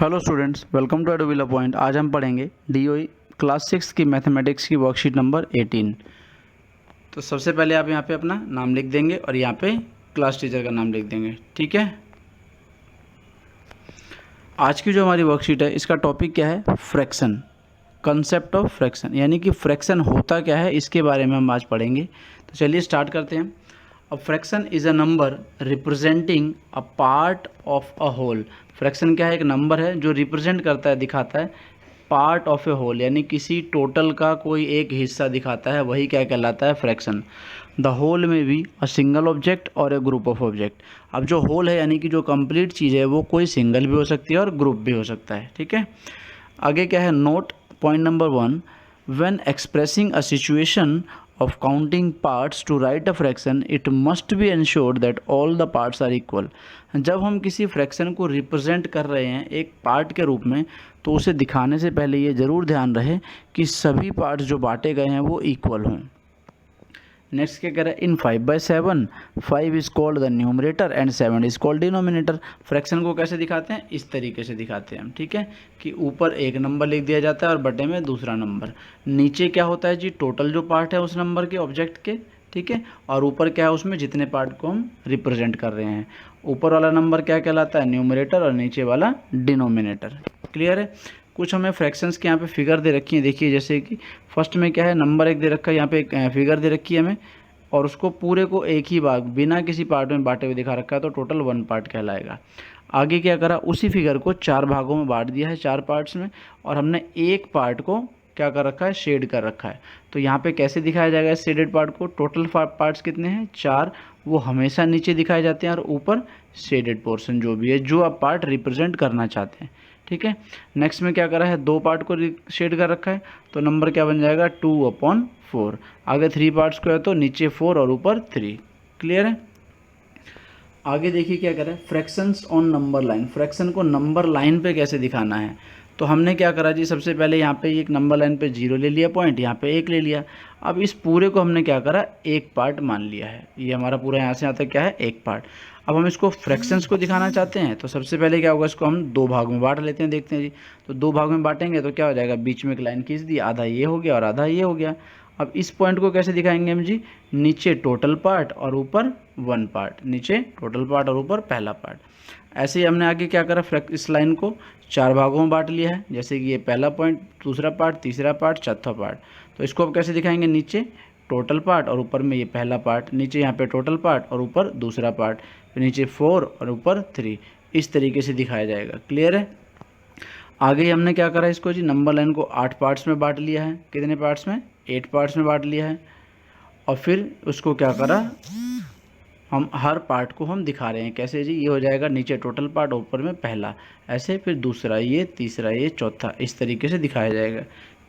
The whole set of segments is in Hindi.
Hello students, welcome to Adobila point. आज हम पढ़ेंगे डीओई क्लास 6 की मैथमेटिक्स की वर्कशीट नंबर 18। तो सबसे पहले आप यहाँ पे अपना नाम लिख देंगे और यहाँ पे क्लास टीचर का नाम लिख देंगे, ठीक है। आज की जो हमारी वर्कशीट है इसका टॉपिक क्या है? फ्रैक्शन, कंसेप्ट ऑफ फ्रैक्शन, यानी कि फ्रैक्शन होता क्या है इसके बारे में हम आज पढ़ेंगे। तो चलिए स्टार्ट करते हैं। A fraction is a number representing a part of a whole. Fraction क्या है? एक नंबर है जो रिप्रेजेंट करता है, दिखाता है पार्ट ऑफ ए होल, यानी किसी टोटल का कोई एक हिस्सा दिखाता है, वही क्या कहलाता है? फ्रैक्शन। द होल में भी अ सिंगल ऑब्जेक्ट और ए ग्रुप ऑफ ऑब्जेक्ट। अब जो होल है यानी कि जो कंप्लीट चीज़ है वो कोई सिंगल भी हो सकती है और ग्रुप भी हो सकता है, ठीक है। आगे क्या है? Note point number 1, when expressing a situation of counting parts to write a fraction it must be ensured that all the parts are equal। जब हम किसी फ्रैक्शन को रिप्रेजेंट कर रहे हैं एक पार्ट के रूप में, तो उसे दिखाने से पहले ये ज़रूर ध्यान रहे कि सभी पार्ट्स जो बांटे गए हैं वो इक्वल हों। नेक्स्ट क्या कह रहा है? इन 5/7 5 is called the numerator and 7 is called denominator. Fraction को कैसे दिखाते हैं? इस तरीके से दिखाते हैं हम, ठीक है, कि ऊपर एक नंबर लिख दिया जाता है और बटे में दूसरा नंबर। नीचे क्या होता है जी? टोटल जो पार्ट है उस नंबर के, ऑब्जेक्ट के, ठीक है, और ऊपर क्या है? उसमें जितने पार्ट को हम रिप्रेजेंट कर रहे हैं। ऊपर वाला नंबर क्या कहलाता है? न्यूमरेटर, और नीचे वाला डिनोमिनेटर। क्लियर है? कुछ हमें फ्रैक्शंस के यहाँ पे फिगर दे रखी है, देखिए, जैसे कि फर्स्ट में क्या है? नंबर एक दे रखा है, यहाँ पे एक फिगर दे रखी है हमें, और उसको पूरे को एक ही भाग बिना किसी पार्ट में बांटे हुए दिखा रखा है, तो टोटल 1 पार्ट कहलाएगा। आगे क्या करा? उसी फिगर को 4 भागों में बांट दिया है, 4 पार्ट्स में, और हमने एक पार्ट को क्या कर रखा है? शेड कर रखा है। तो यहाँ पे कैसे दिखाया जाएगा इस शेडेड पार्ट को? टोटल पार्ट्स कितने हैं? 4। वो हमेशा नीचे दिखाए जाते हैं और ऊपर शेडेड पोर्शन जो भी है, जो आप पार्ट रिप्रेजेंट करना चाहते हैं, ठीक है। नेक्स्ट में क्या करा है? 2 पार्ट को शेड कर रखा है, तो नंबर क्या बन जाएगा? 2/4। आगे 3 पार्ट्स को है तो नीचे 4 और ऊपर 3। क्लियर है? आगे देखिए क्या करें? Fractions on number line. Fraction को नंबर लाइन पे कैसे दिखाना है? तो हमने क्या करा जी? सबसे पहले यहाँ पे एक नंबर लाइन पे 0 ले लिया पॉइंट, यहाँ पे 1 ले लिया। अब इस पूरे को हमने क्या करा? एक पार्ट मान लिया है। ये हमारा पूरा यहाँ से यहाँ तक क्या है? एक पार्ट। अब हम इसको फ्रैक्शंस को दिखाना चाहते हैं, तो सबसे पहले क्या होगा? इसको हम 2 भाग में बांट लेते हैं, देखते हैं जी। तो 2 भाग में बांटेंगे तो क्या हो जाएगा? बीच में एक लाइन खींच दी, आधा ये हो गया और आधा ये हो गया। अब इस पॉइंट को कैसे दिखाएंगे हम जी? नीचे टोटल पार्ट और ऊपर 1 पार्ट, नीचे टोटल पार्ट और ऊपर पहला पार्ट। ऐसे ही हमने आगे क्या करा? इस लाइन को 4 भागों में बांट लिया है, जैसे कि ये पहला पॉइंट, दूसरा पार्ट, तीसरा पार्ट, चौथा पार्ट। तो इसको अब कैसे दिखाएंगे? नीचे टोटल पार्ट और ऊपर में ये पहला पार्ट, नीचे यहाँ पे टोटल पार्ट और ऊपर दूसरा पार्ट, फिर नीचे 4 और ऊपर 3। इस तरीके से दिखाया जाएगा। क्लियर है? आगे हमने क्या करा? इसको जी नंबर लाइन को 8 पार्ट्स में बांट लिया है। कितने पार्ट्स में? 8 पार्ट्स में बांट लिया है। और फिर उसको क्या करा? हम हर पार्ट को हम दिखा रहे हैं कैसे जी? ये हो जाएगा नीचे टोटल पार्ट, ऊपर में पहला, ऐसे, फिर दूसरा, ये तीसरा, ये चौथा, इस तरीके से दिखाया जाएगा।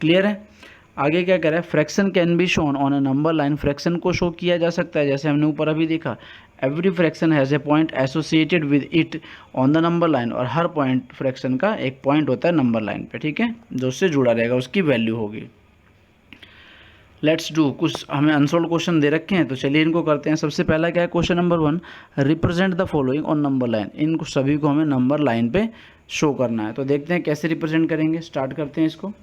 क्लियर है? आगे क्या कह रहा है? Fraction can be shown on a number line. Fraction को शो किया जा सकता है, जैसे हमने ऊपर अभी देखा, every fraction has a point associated with it on the number line. और हर पॉइंट फ्रैक्शन का एक पॉइंट होता है नंबर लाइन पे, ठीक है, जो उससे जुड़ा रहेगा, उसकी वैल्यू होगी। लेट्स डू, कुछ हमें अनसोल्व क्वेश्चन दे रखे हैं, तो चलिए इनको करते हैं। सबसे पहला क्या है? Question number 1, represent the following on number line. इनको सभी को हमें नंबर लाइन पे शो करना है, तो देखते हैं कैसे रिप्रेजेंट करेंगे। स्टार्ट करते हैं इसको।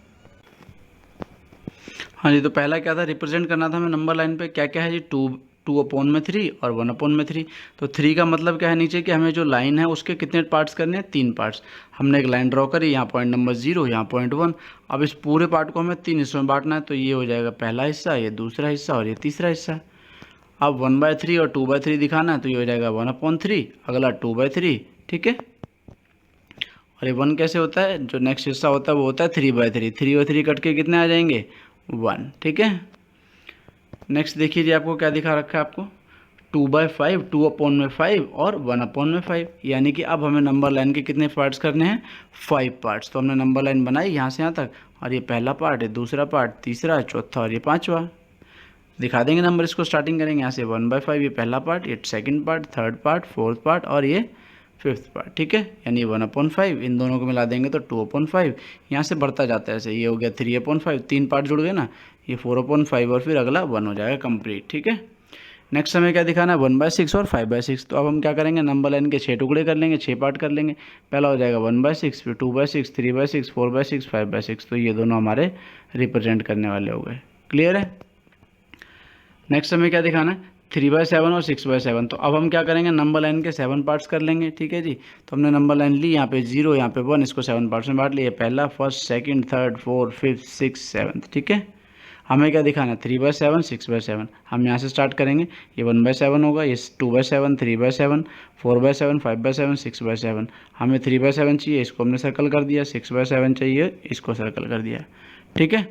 हाँ जी, तो पहला क्या था? रिप्रेजेंट करना था हमें नंबर लाइन पे। क्या क्या है जी? 2/3 और 1/3। तो 3 का मतलब क्या है नीचे कि हमें जो लाइन है उसके कितने पार्ट्स करने हैं? 3 पार्ट्स। हमने एक लाइन ड्रॉ करी, यहाँ पॉइंट नंबर 0, यहाँ पॉइंट 1। अब इस पूरे पार्ट को हमें 3 हिस्सों में बांटना है, तो ये हो जाएगा पहला हिस्सा, ये दूसरा हिस्सा और ये तीसरा हिस्सा। अब 1/3 और 2/3 दिखाना है, तो ये हो जाएगा 1/3, अगला 2/3, ठीक है। और ये 1 कैसे होता है? जो नेक्स्ट हिस्सा होता है वो होता है 3/3। 3 और 3 कट के कितने आ जाएंगे? 1, ठीक है। नेक्स्ट देखिए जी, आपको क्या दिखा रखा है? आपको 2/5, 2/5 और 1/5, यानी कि अब हमें नंबर लाइन के कितने पार्ट्स करने हैं? 5 पार्ट्स। तो हमने नंबर लाइन बनाई यहाँ से यहाँ तक, और ये पहला पार्ट है, दूसरा पार्ट, तीसरा, चौथा और ये पांचवा। दिखा देंगे नंबर, इसको स्टार्टिंग करेंगे यहाँ से 1/5, ये पहला पार्ट, ये second part, third part, fourth part और ये फिफ्थ पार्ट, ठीक है। यानी 1/5, इन दोनों को मिला देंगे तो 2/5। यहाँ से बढ़ता जाता है ऐसे, ये हो गया 3/5, 3 पार्ट जुड़ गए ना, ये 4/5 और फिर अगला 1 हो जाएगा कंप्लीट, ठीक है। नेक्स्ट हमें क्या दिखाना है 1/6 और 5/6। तो अब हम क्या करेंगे, नंबर लाइन के 6 टुकड़े कर लेंगे, 6 पार्ट कर लेंगे। पहला हो जाएगा 1/6, फिर 2/6, 3/6, 4/6, 5/6। तो ये दोनों हमारे रिप्रेजेंट करने वाले हो गए। क्लियर है। नेक्स्ट हमें क्या दिखाना है 3/7 और 6/7। तो अब हम क्या करेंगे, नंबर लाइन के 7 पार्ट्स कर लेंगे। ठीक है जी। तो हमने नंबर लाइन ली, यहाँ पे 0, यहाँ पे 1, इसको 7 पार्ट्स में बांट लिए। पहला, first, second, third, fourth, fifth, six, seventh. ठीक है। हमें क्या दिखाना है 3/7, 6/7। हम यहाँ से स्टार्ट करेंगे। ये 1/7 होगा, ये 2/7, 3/7, 4/7, 5/7, 6/7। हमें 3/7 चाहिए, इसको हमने सर्कल कर दिया। 6/7 चाहिए, इसको सर्कल कर दिया। ठीक है।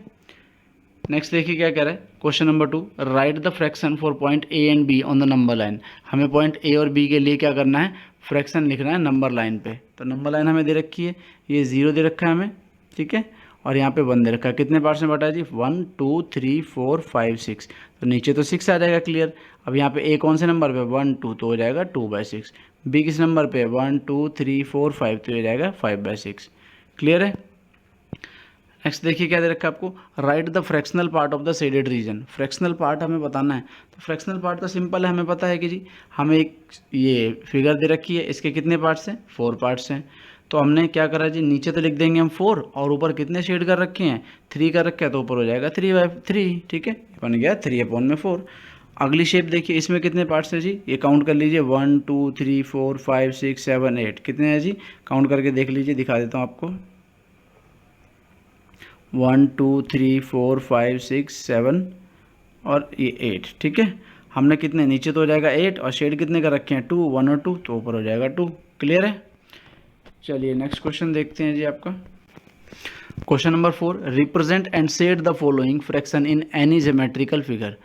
नेक्स्ट देखिए क्या कह रहा है, question number 2, right the fraction for point A and be on the number line. हमें पॉइंट ए और बी के लिए क्या करना है, फ्रैक्शन लिखना है नंबर लाइन पे। तो नंबर लाइन हमें दे रखी है, ये 0 दे रखा है हमें। ठीक है। और यहाँ पे 1 दे रखा है। कितने पार्ट्स में बटा है जी, 1 2 3 4 5 6। तो नीचे तो 6 आ जाएगा। क्लियर। अब यहाँ पे ए कौन से नंबर पे 1 2, तो हो जाएगा 2/6। बी किस नंबर पे 1 2 3 4 5, तो हो जाएगा 5/6। क्लियर है। नेक्स्ट देखिए क्या दे रखा है आपको, right the fractional part of the shaded region. Fractional part हमें बताना है। तो फ्रैक्शनल पार्ट तो सिंपल है, हमें पता है कि जी हमें एक ये फिगर दे रखी है, इसके कितने पार्ट्स हैं, 4 पार्ट्स हैं। तो हमने क्या करा जी, नीचे तो लिख देंगे हम 4, और ऊपर कितने शेड कर रखे हैं, 3 कर रखे हैं, तो ऊपर हो जाएगा 3/3। ठीक है, बन गया 3/4। अगली शेप देखिए, इसमें कितने पार्ट्स हैं जी, ये काउंट कर लीजिए 1 2 3 4 5 6 7 8। कितने हैं जी, काउंट करके देख लीजिए, दिखा देता हूँ आपको। 1 2 3 4 5 6 7 और ये 8। ठीक है। हमने कितने, नीचे तो हो जाएगा 8, और शेड कितने कर रखे हैं 2, 1 और 2, तो ऊपर हो जाएगा 2। क्लियर है। चलिए नेक्स्ट क्वेश्चन देखते हैं जी आपका। Question number 4, represent and shade the following fraction in any geometrical figure.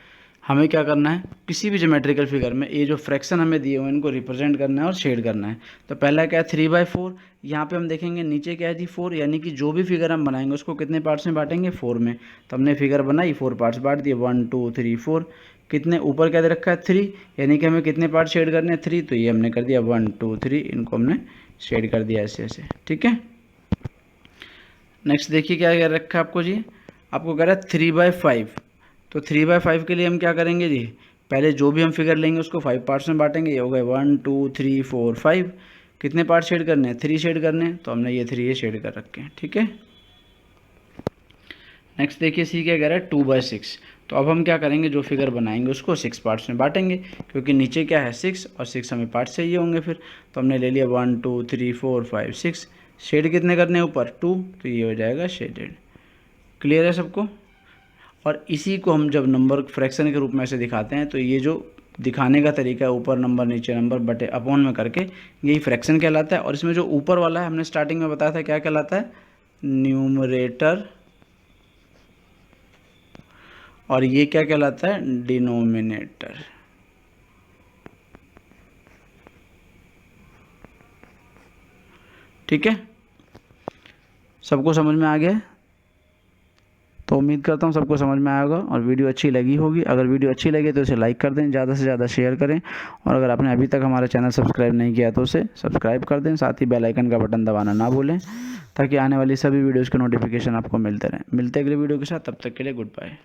हमें क्या करना है, किसी भी ज्योमेट्रिकल फिगर में ये जो फ्रैक्शन हमें दिए हुए हैं इनको रिप्रेजेंट करना है और शेड करना है। तो पहला क्या है 3/4। यहाँ पे हम देखेंगे नीचे क्या है जी 4, यानी कि जो भी फिगर हम बनाएंगे उसको कितने पार्ट्स में बांटेंगे, 4 में। तो हमने फिगर बनाई, 4 पार्ट्स बांट दिए, 1 2 3 4। कितने ऊपर क्या दे रखा है 3, यानी कि हमें कितने पार्ट शेड करने हैं 3, तो ये हमने कर दिया 1 2 3, इनको हमने शेड कर दिया ऐसे ऐसे। ठीक है। नेक्स्ट देखिए क्या कह रखा है आपको जी, आपको कह रहा है 3/5। तो 3/5 के लिए हम क्या करेंगे जी, पहले जो भी हम फिगर लेंगे उसको 5 पार्ट्स में बांटेंगे। ये हो गए 1 2 3 4 5। कितने पार्ट शेड करने हैं, 3 शेड करने हैं, तो हमने ये 3 ये शेड कर रखे हैं। ठीक है। नेक्स्ट देखिए सी क्या कह रहा है 2/6। तो अब हम क्या करेंगे, जो फिगर बनाएंगे उसको 6 पार्ट्स में बांटेंगे, क्योंकि नीचे क्या है 6 और 6 हमें पार्ट्स चाहिए होंगे फिर। तो हमने ले लिया 1 2 3 4 5 6। शेड कितने करने हैं ऊपर 2, तो ये हो जाएगा शेडेड। क्लियर है सबको। और इसी को हम जब नंबर फ्रैक्शन के रूप में ऐसे दिखाते हैं, तो ये जो दिखाने का तरीका है ऊपर नंबर नीचे नंबर बटे अपॉन में करके, यही फ्रैक्शन कहलाता है। और इसमें जो ऊपर वाला है हमने स्टार्टिंग में बताया था क्या कहलाता है, न्यूमरेटर, और ये क्या कहलाता है, डिनोमिनेटर। ठीक है, सबको समझ में आ गया। तो उम्मीद करता हूँ सबको समझ में आया होगा और वीडियो अच्छी लगी होगी। अगर वीडियो अच्छी लगे तो इसे लाइक कर दें, ज़्यादा से ज़्यादा शेयर करें, और अगर आपने अभी तक हमारा चैनल सब्सक्राइब नहीं किया तो उसे सब्सक्राइब कर दें। साथ ही बेल आइकन का बटन दबाना ना भूलें, ताकि आने वाली सभी वीडियोज़ के नोटिफिकेशन आपको मिलते रहें। मिलते अगले वीडियो के साथ, तब तक के लिए गुड बाय।